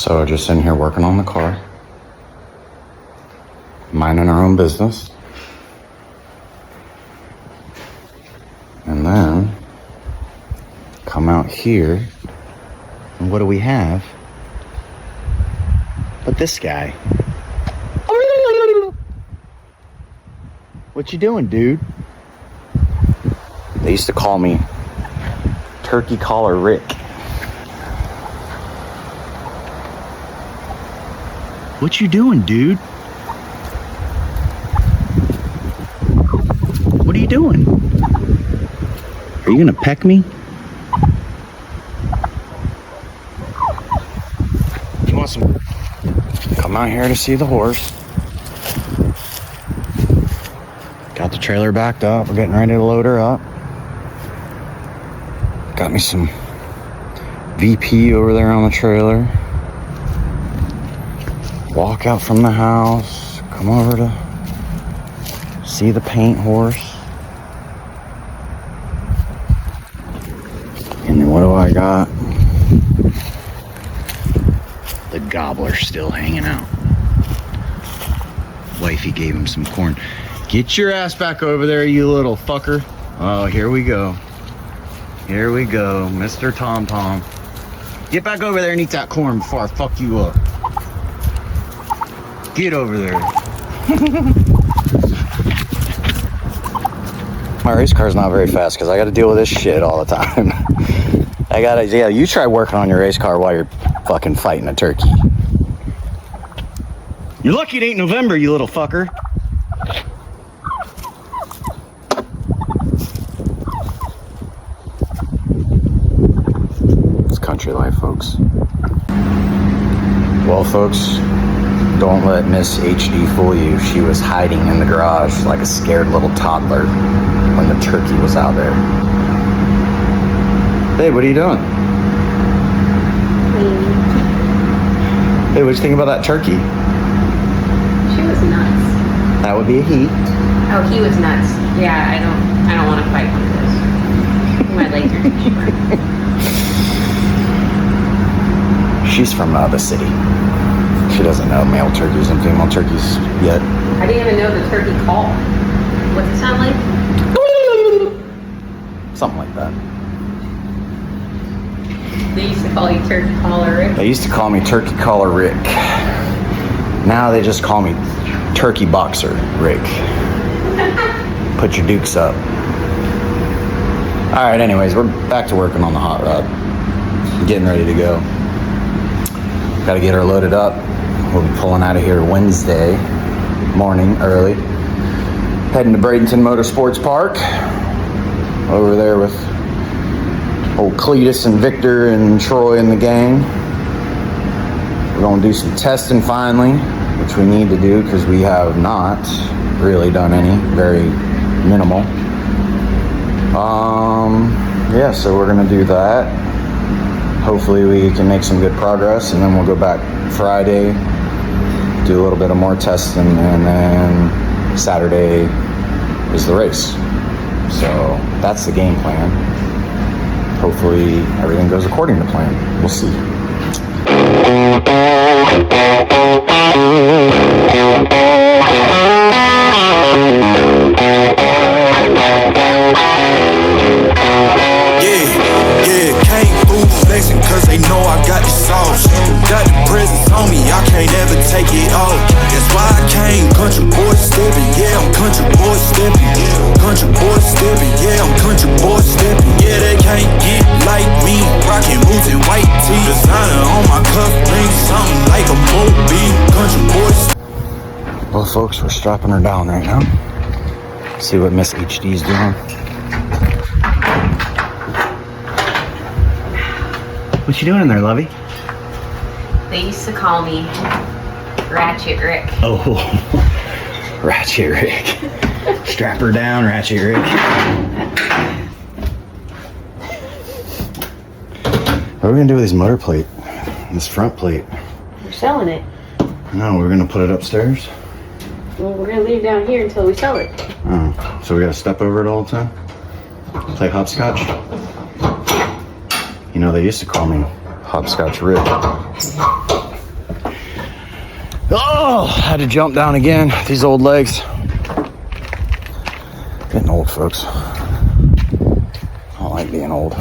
So just in here working on the car, minding our own business. And then come out here, and what do we have but this guy? What you doing, dude? They used to call me Turkey Collar Rick. What you doing, dude? What are you doing? Are you gonna peck me? You want some? Come out here to see the horse. Got the trailer backed up. We're getting ready to load her up. Got me some VP over there on the trailer. Walk out from the house. Come over to see the paint horse. And then what do I got? The gobbler still hanging out. Wifey gave him some corn. Get your ass back over there, you little fucker. Oh, here we go. Here we go, Mr. Tom Tom. Get back over there and eat that corn before I fuck you up. Get over there. My race car's not very fast because I got to deal with this shit all the time. Yeah, you try working on your race car while you're fucking fighting a turkey. You're lucky it ain't November, you little fucker. It's country life, folks. Well, folks, don't let Miss HD fool you. She was hiding in the garage like a scared little toddler when the turkey was out there. Hey, what are you doing? Hey, what'd you think about that turkey? She was nuts. That would be a he. Oh, he was nuts. Yeah, I don't want to fight one of those. My legs are too short. She's from the city. She doesn't know male turkeys and female turkeys yet. I didn't even know the turkey call. What's it sound like? Something like that. They used to call you Turkey Collar Rick. They used to call me Turkey Collar Rick. Now they just call me Turkey Boxer Rick. Put your dukes up. All right, anyways, we're back to working on the hot rod. Getting ready to go. Got to get her loaded up. We'll be pulling out of here Wednesday morning early. Heading to Bradenton Motorsports Park. Over there with old Cletus and Victor and Troy and the gang. We're going to do some testing finally, which we need to do because we have not really done any. Very minimal. Yeah, so we're going to do that. Hopefully we can make some good progress, and then we'll go back Friday, do a little bit of more testing, and then Saturday is the race. So that's the game plan. Hopefully everything goes according to plan. We'll see. Cause they know I got the sauce. Got the presence on me, I can't ever take it off. That's why I came, country boy stepping. Yeah, I'm country boy stepping. Country boy stepping, yeah, I'm country boy stepping. Yeah, they can't get like me. Rockin' boots and white tee. Designer on my cuff ring, something like a movie. Country boy stepping. Well, folks, we're strapping her down right now. See what Miss HD's doing. What you doing in there, lovey? They used to call me Ratchet Rick. Oh, Ratchet Rick. Strap her down, Ratchet Rick. What are we gonna do with this motor plate? This front plate? We're selling it. No, we're gonna put it upstairs. Well, we're gonna leave it down here until we sell it. Oh, so we gotta step over it all the time? Play hopscotch? You know, they used to call me Hopscotch Rick. Oh, had to jump down again. These old legs. Getting old, folks. I don't like being old.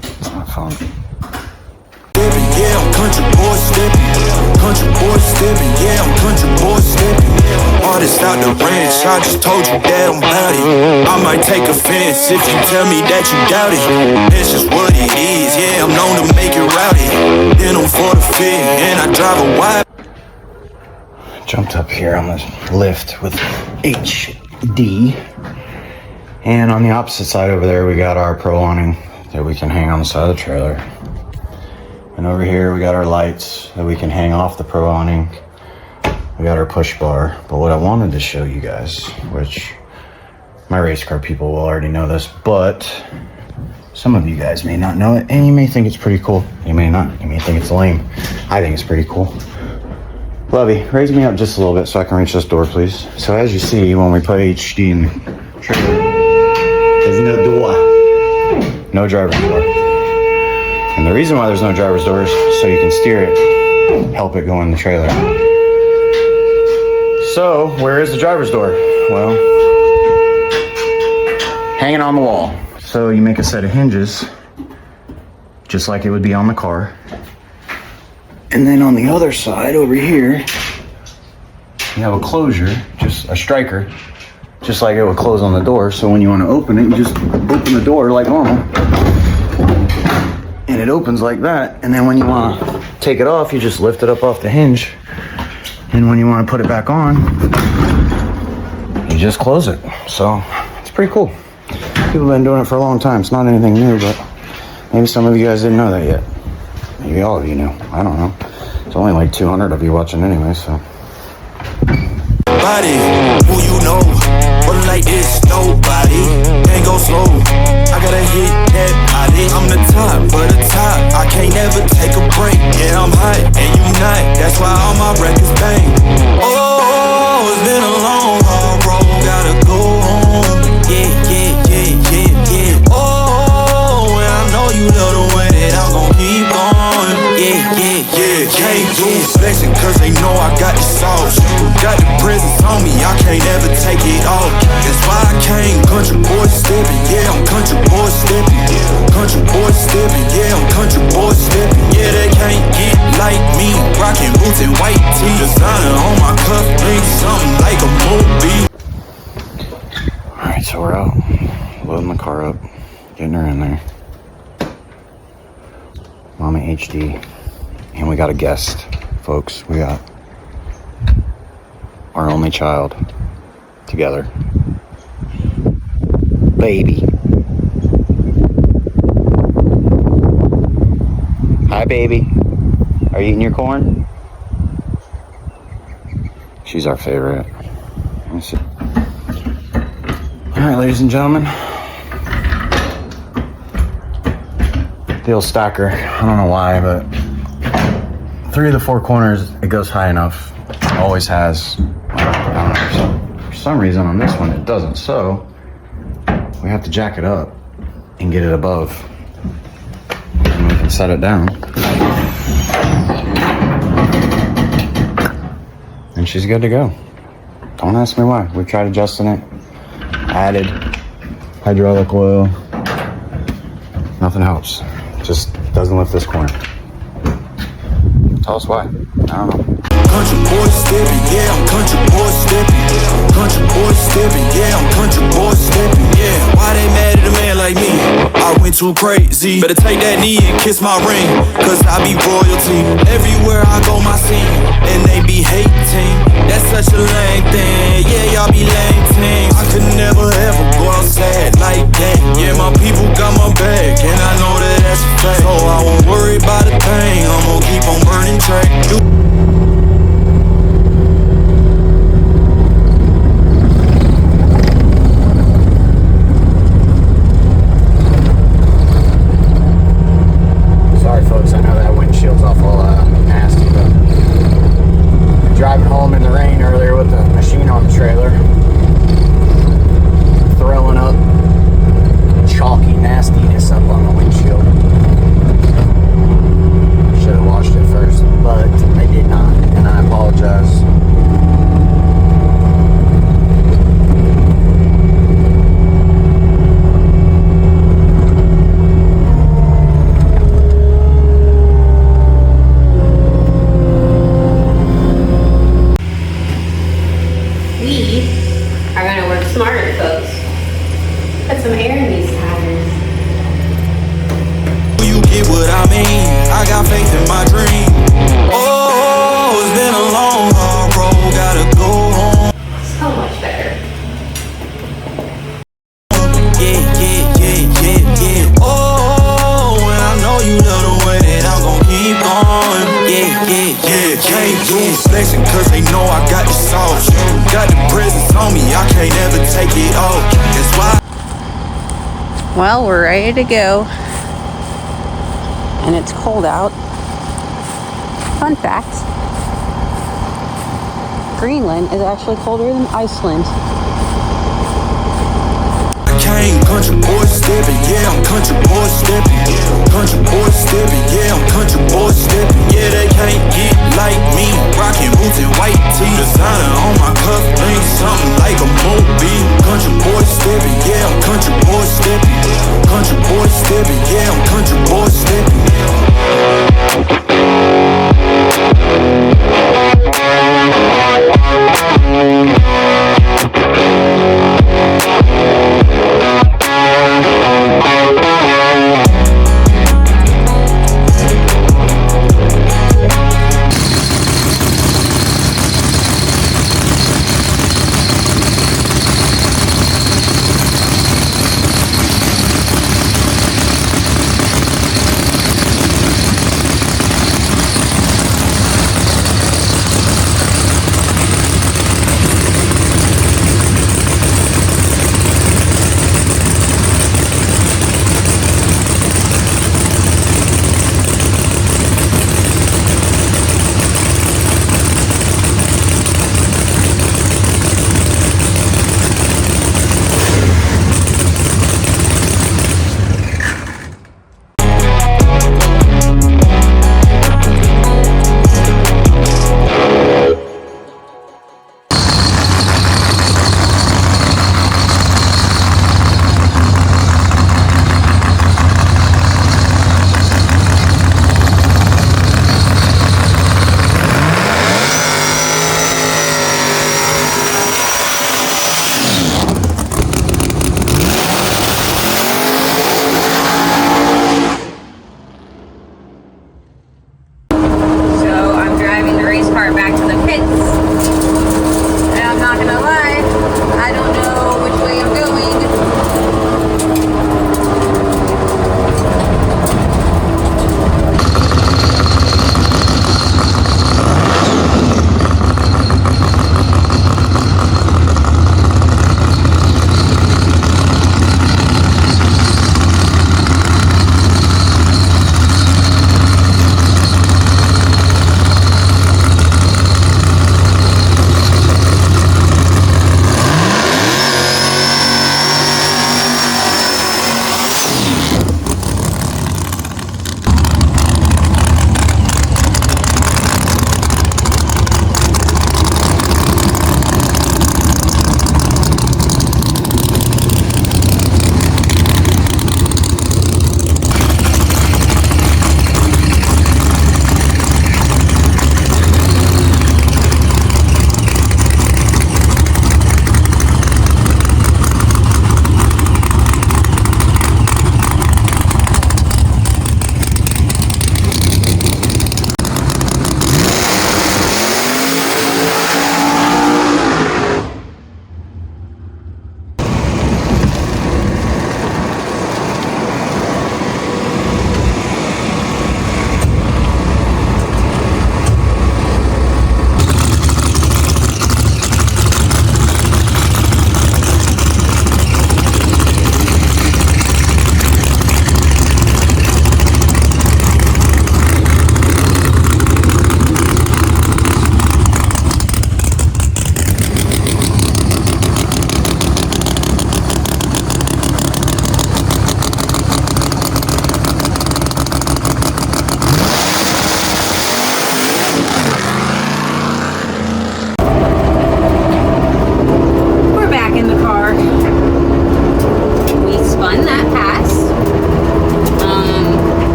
It's not fun. Yeah, I'm country boy stepping. Country boy stepping. Yeah, I'm country boy stepping. Artist out the ranch. I just told you that I'm about it. I might take offense if you tell me that you doubt it. It's just what it is. Yeah, I'm known to make it rowdy. Then I'm for the fit, and I drive a wide. Jumped up here on this lift with HD. And on the opposite side over there, we got our pro awning that we can hang on the side of the trailer. And over here, we got our lights that we can hang off the pro awning. We got our push bar. But what I wanted to show you guys, which my race car people will already know this, but some of you guys may not know it, and you may think it's pretty cool. You may not. You may think it's lame. I think it's pretty cool. Lovey, raise me up just a little bit so I can reach this door, please. So as you see, when we put HD in the trailer, there's no door. No driver's door. And the reason why there's no driver's door is so you can steer it, help it go in the trailer. So, where is the driver's door? Well, hanging on the wall. So you make a set of hinges, just like it would be on the car. And then on the other side over here, you have a closure, just a striker, just like it would close on the door. So when you want to open it, you just open the door like normal. And it opens like that. And then when you want to take it off, you just lift it up off the hinge. And when you want to put it back on, you just close it. So it's pretty cool. People have been doing it for a long time. It's not anything new, but maybe some of you guys didn't know that yet. Maybe all of you know. I don't know. It's only like 200 of you watching anyway, so. Body, who you know, but like this, nobody can't go slow. I gotta hit that body. I'm the top, but the top, I can't never take a break. Yeah, I'm hot, and you not. That's why all my records bang. Oh, it's been a long, hard road. Gotta go home. Yeah, yeah, yeah, yeah, yeah. Oh, and I know you love the way that I'm gon' keep going. Yeah, yeah, yeah. Can't do flexing, cause they know I got the sauce. Got the presence on me, I can't ever take it off. That's why I came country boy stepping. Yeah, I'm country boy stepping. Country boy stepping. Yeah, I'm country boy stepping. Yeah, they can't get like me. Rocking boots and white tee. Designer on my cuff, ain't something like a movie. Alright, so we're out. Loading the car up. Getting her in there. Mama HD. And we got a guest, folks. We got our only child together. Baby. Hi, baby. Are you eating your corn? She's our favorite. Let me see. All right, ladies and gentlemen. The old stacker. I don't know why, but 3 of the 4 corners, it goes high enough. Always has. I don't know. For some reason on this one, it doesn't. So we have to jack it up and get it above. And we can set it down. And she's good to go. Don't ask me why. We tried adjusting it. Added hydraulic oil. Nothing helps. Just doesn't lift this corner. Tell us why. I don't know. Country boy stepping, yeah, I'm country boy stepping. Country boy stepping, yeah, I'm country boy stepping. Yeah, why they mad at a man like me? I went too crazy. Better take that knee and kiss my ring, cause I be royalty. Everywhere I go, my scene, and they be hating. That's such a lame thing. Yeah, y'all be lame things. I could never ever go outside like that. Yeah, my people got my back, and I know that that's a fact. So I won't worry about a thing. I'm gonna keep on burning track. Sorry, folks. I know that windshield's awful nasty, but driving home in the rain earlier with the machine on the trailer, throwing up chalky nastiness up on the windshield. Should have washed it first, but I didn't. pain. I got faith in my dream. Oh, it's been a long, hard road. Gotta go home. So much better. Yeah, yeah, yeah, yeah, yeah. Oh, and I know you love the way that I'm gon' keep going. Yeah, yeah, yeah. Can't lose flexing cause they know I got the sauce. Got the presence on me, I can't ever take it off. That's why. Well, we're ready to go. And it's cold out. Fun fact, Greenland is actually colder than Iceland. Came, country boy stepping, yeah, I'm country boy stepping. Country boy stepping, yeah, I'm country boy stepping. Yeah, they can't get like me. Rockin' boots and white tee. Designer on my cuff, ain't something like a movie. Country boy stepping, yeah, I'm country boy stepping. Country boy stepping, yeah, I'm country boy stepping.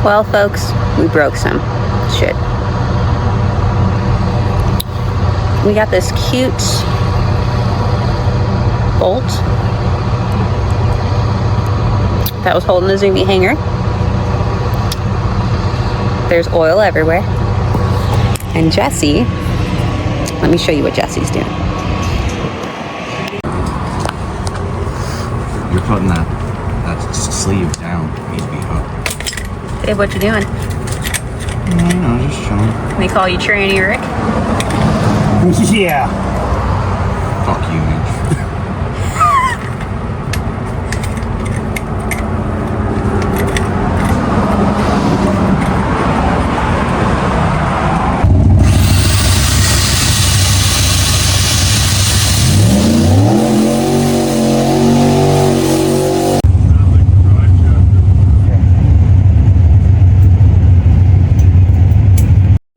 Well, folks, we broke some shit. We got this cute bolt that was holding the zoomie hanger. There's oil everywhere. And Jesse, let me show you what Jesse's doing. You're putting that sleeve down. It needs to be hooked. Babe, what you doing? Just chilling. They call you Tranny Rick? Yeah. Fuck you, Mitch.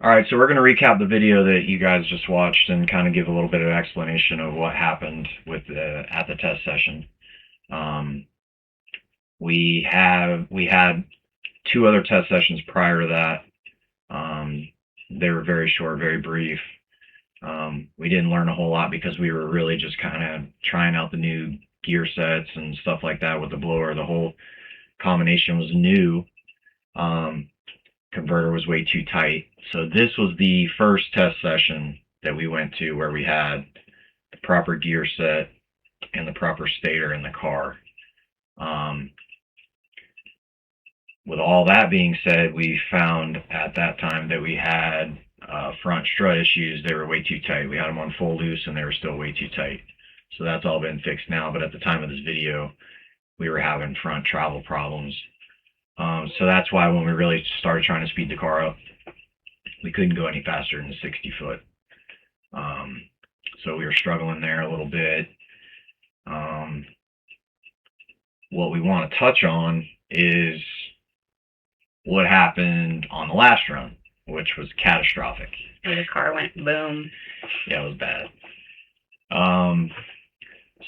Alright, so we're going to recap the video that you guys just watched and kind of give a little bit of explanation of what happened with at the test session. We had 2 other test sessions prior to that. They were very short, very brief. We didn't learn a whole lot because we were really just kind of trying out the new gear sets and stuff like that with the blower. The whole combination was new. Converter was way too tight. So this was the first test session that we went to where we had the proper gear set and the proper stator in the car. With all that being said, we found at that time that we had front strut issues. They were way too tight. We had them on full loose and they were still way too tight. So that's all been fixed now. But at the time of this video, we were having front travel problems. So that's why when we really started trying to speed the car up, we couldn't go any faster than 60 foot. So we were struggling there a little bit. What we want to touch on is what happened on the last run, which was catastrophic. Where the car went boom. Yeah, it was bad.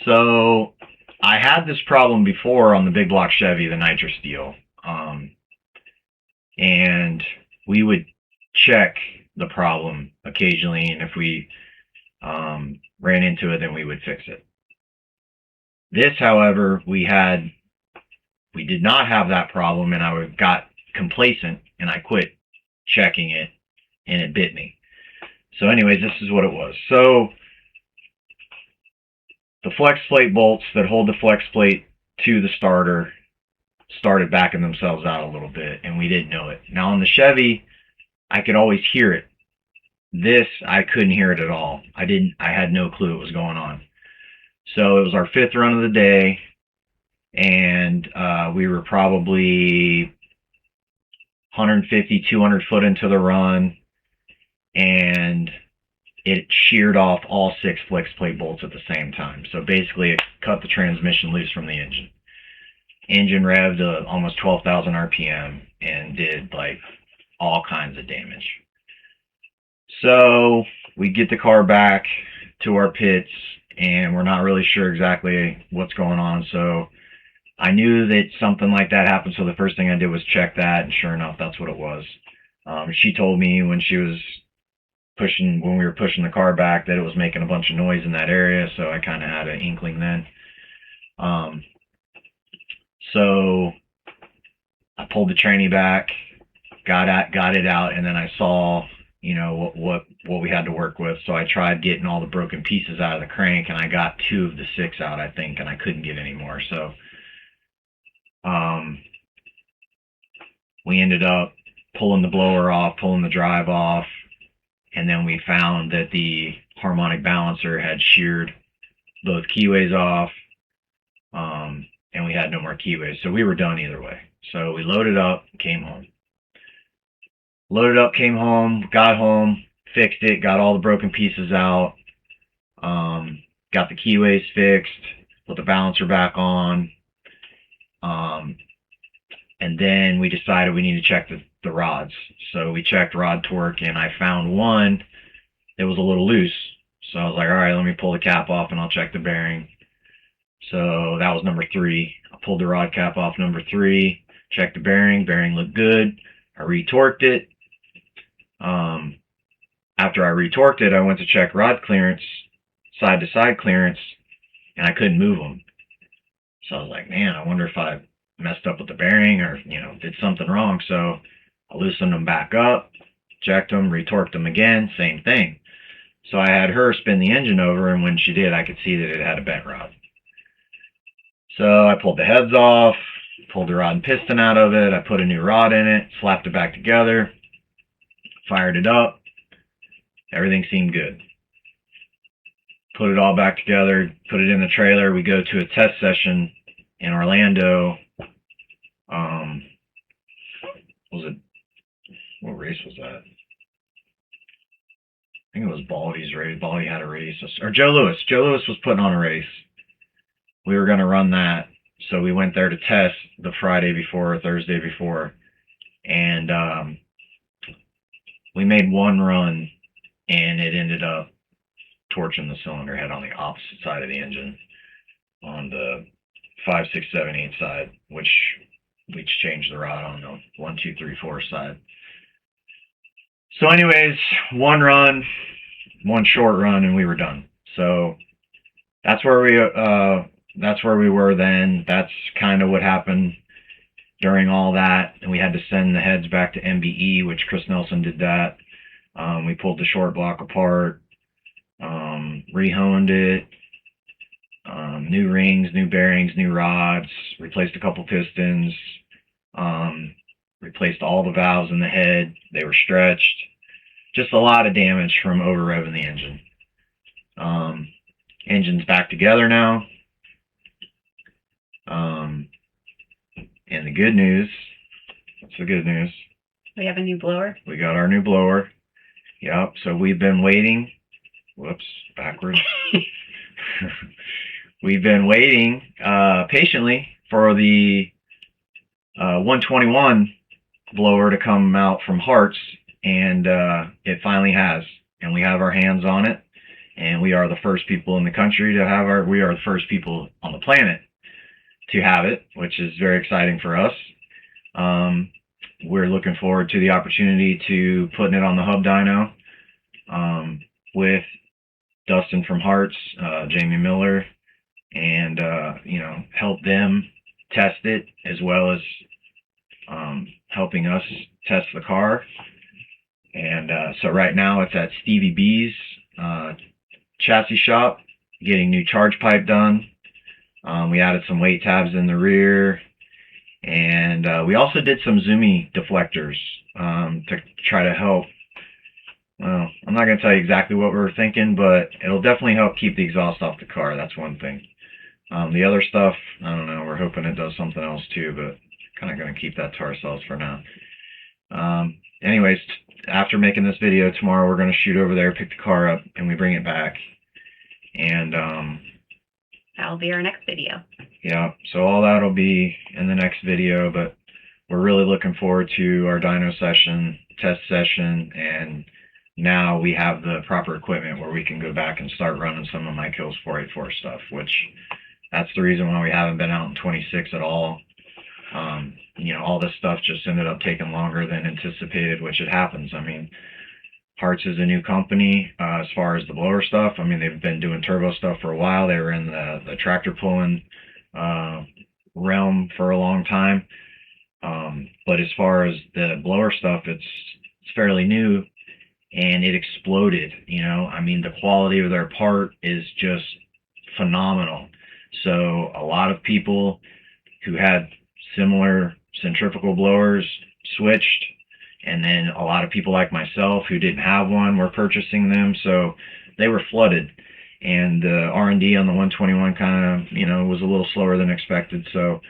So I had this problem before on the big block Chevy, the Nitro Steel. And we would check the problem occasionally, and if we ran into it, then we would fix it. This, however, we did not have that problem, and I got complacent, and I quit checking it, and it bit me. So anyways, this is what it was. So the flex plate bolts that hold the flex plate to the starter started backing themselves out a little bit, and we didn't know it. Now on the Chevy, I could always hear it. This, I couldn't hear it at all. I had no clue what was going on. So it was our 5th run of the day, and we were probably 150, 200 foot into the run, and it sheared off all 6 flex plate bolts at the same time. So basically it cut the transmission loose from the engine. Engine revved to almost 12,000 RPM and did like all kinds of damage. So we get the car back to our pits and we're not really sure exactly what's going on. So I knew that something like that happened. So the first thing I did was check that, and sure enough, that's what it was. She told me when we were pushing the car back that it was making a bunch of noise in that area. So I kind of had an inkling then. So I pulled the tranny back, got it out, and then I saw, what we had to work with. So I tried getting all the broken pieces out of the crank, and I got 2 of the 6 out, I think, and I couldn't get any more. So we ended up pulling the blower off, pulling the drive off, and then we found that the harmonic balancer had sheared both keyways off, and we had no more keyways. So we were done either way. So we loaded up, came home. Loaded up, came home, got home, fixed it, got all the broken pieces out, got the keyways fixed, put the balancer back on, and then we decided we need to check the rods. So we checked rod torque, and I found one that was a little loose. So I was like, all right, let me pull the cap off and I'll check the bearing. So that was number 3. I pulled the rod cap off number 3, checked the bearing. Bearing looked good. I retorqued it. After I retorqued it, I went to check rod clearance, side to side clearance, and I couldn't move them. So I was like, man, I wonder if I messed up with the bearing or, did something wrong. So I loosened them back up, checked them, retorqued them again, same thing. So I had her spin the engine over, and when she did, I could see that it had a bent rod. So I pulled the heads off, pulled the rod and piston out of it. I put a new rod in it, slapped it back together, fired it up. Everything seemed good. Put it all back together, put it in the trailer. We go to a test session in Orlando. What race was that? I think it was Baldy's race. Baldy had a race. Or Joe Lewis. Joe Lewis was putting on a race. We were going to run that. So we went there to test the Friday before or Thursday before. And we made one run, and it ended up torching the cylinder head on the opposite side of the engine, on the 5, 6, 7, 8 side, which we changed the rod on the 1, 2, 3, 4 side. So anyways, one short run, and we were done. So that's where we were then. That's kind of what happened during all that. And we had to send the heads back to MBE, which Chris Nelson did that. We pulled the short block apart, rehoned it, new rings, new bearings, new rods, replaced a couple pistons, replaced all the valves in the head. They were stretched. Just a lot of damage from over revving the engine. Engine's back together now. And the good news, what's the good news? We have a new blower. We got our new blower. Yep. So we've been waiting. Whoops, backwards. We've been waiting patiently for the 121 blower to come out from Hart's, and it finally has. And we have our hands on it, and we are the first people in the country to have we are the first people on the planet to have it, which is very exciting for us. We're looking forward to the opportunity to putting it on the hub dyno with Dustin from Hart's, Jamie Miller, and help them test it, as well as helping us test the car. And so right now it's at Stevie B's chassis shop, getting new charge pipe done. We added some weight tabs in the rear, and we also did some Zoomy deflectors to try to help. Well, I'm not going to tell you exactly what we were thinking, but it'll definitely help keep the exhaust off the car. That's one thing. The other stuff, I don't know. We're hoping it does something else too, but kind of going to keep that to ourselves for now. Anyways, after making this video, tomorrow we're going to shoot over there, pick the car up, and we bring it back. And that'll be our next video. Yeah, so all that'll be in the next video, but we're really looking forward to our dyno session, test session, and now we have the proper equipment where we can go back and start running some of my Kills 484 stuff, which that's the reason why we haven't been out in 26 at all. All this stuff just ended up taking longer than anticipated, which it happens. I mean, Hart's is a new company as far as the blower stuff. I mean, they've been doing turbo stuff for a while. They were in the tractor pulling realm for a long time. But as far as the blower stuff, it's fairly new, and it exploded. I mean, the quality of their part is just phenomenal. So a lot of people who had similar centrifugal blowers switched, and then a lot of people like myself who didn't have one were purchasing them, so they were flooded. And the R&D on the 121 kind of, was a little slower than expected. So,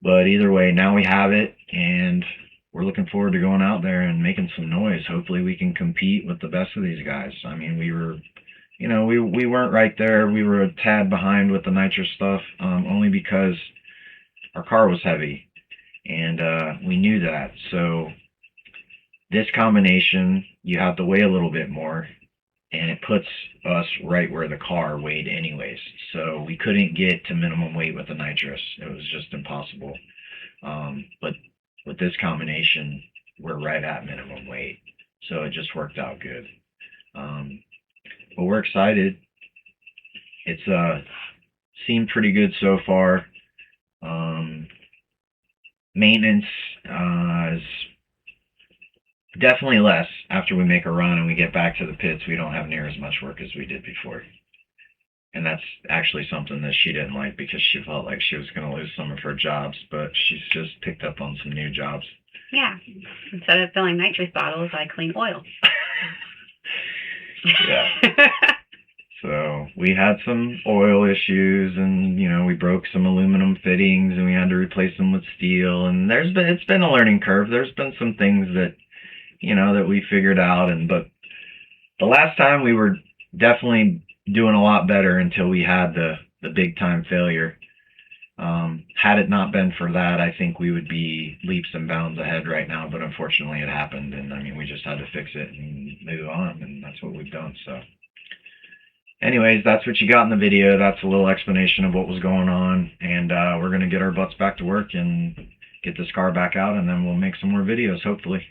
but either way, now we have it, and we're looking forward to going out there and making some noise. Hopefully we can compete with the best of these guys. I mean, we were, we weren't right there. We were a tad behind with the nitrous stuff, only because our car was heavy, and we knew that. So this combination, you have to weigh a little bit more, and it puts us right where the car weighed anyways. So we couldn't get to minimum weight with the nitrous. It was just impossible. But with this combination, we're right at minimum weight. So it just worked out good. But we're excited. It's seemed pretty good so far. Maintenance is definitely less after we make a run and we get back to the pits. We don't have near as much work as we did before. And that's actually something that she didn't like because she felt like she was going to lose some of her jobs, but she's just picked up on some new jobs. Yeah. Instead of filling nitrous bottles, I clean oil. Yeah. So we had some oil issues, and we broke some aluminum fittings, and we had to replace them with steel. And it's been a learning curve. There's been some things that that we figured out, but the last time we were definitely doing a lot better until we had the big time failure. Had it not been for that, I think we would be leaps and bounds ahead right now. But unfortunately, it happened, and we just had to fix it and move on, and that's what we've done. So. Anyways, that's what you got in the video. That's a little explanation of what was going on. And we're going to get our butts back to work and get this car back out, and then we'll make some more videos, hopefully.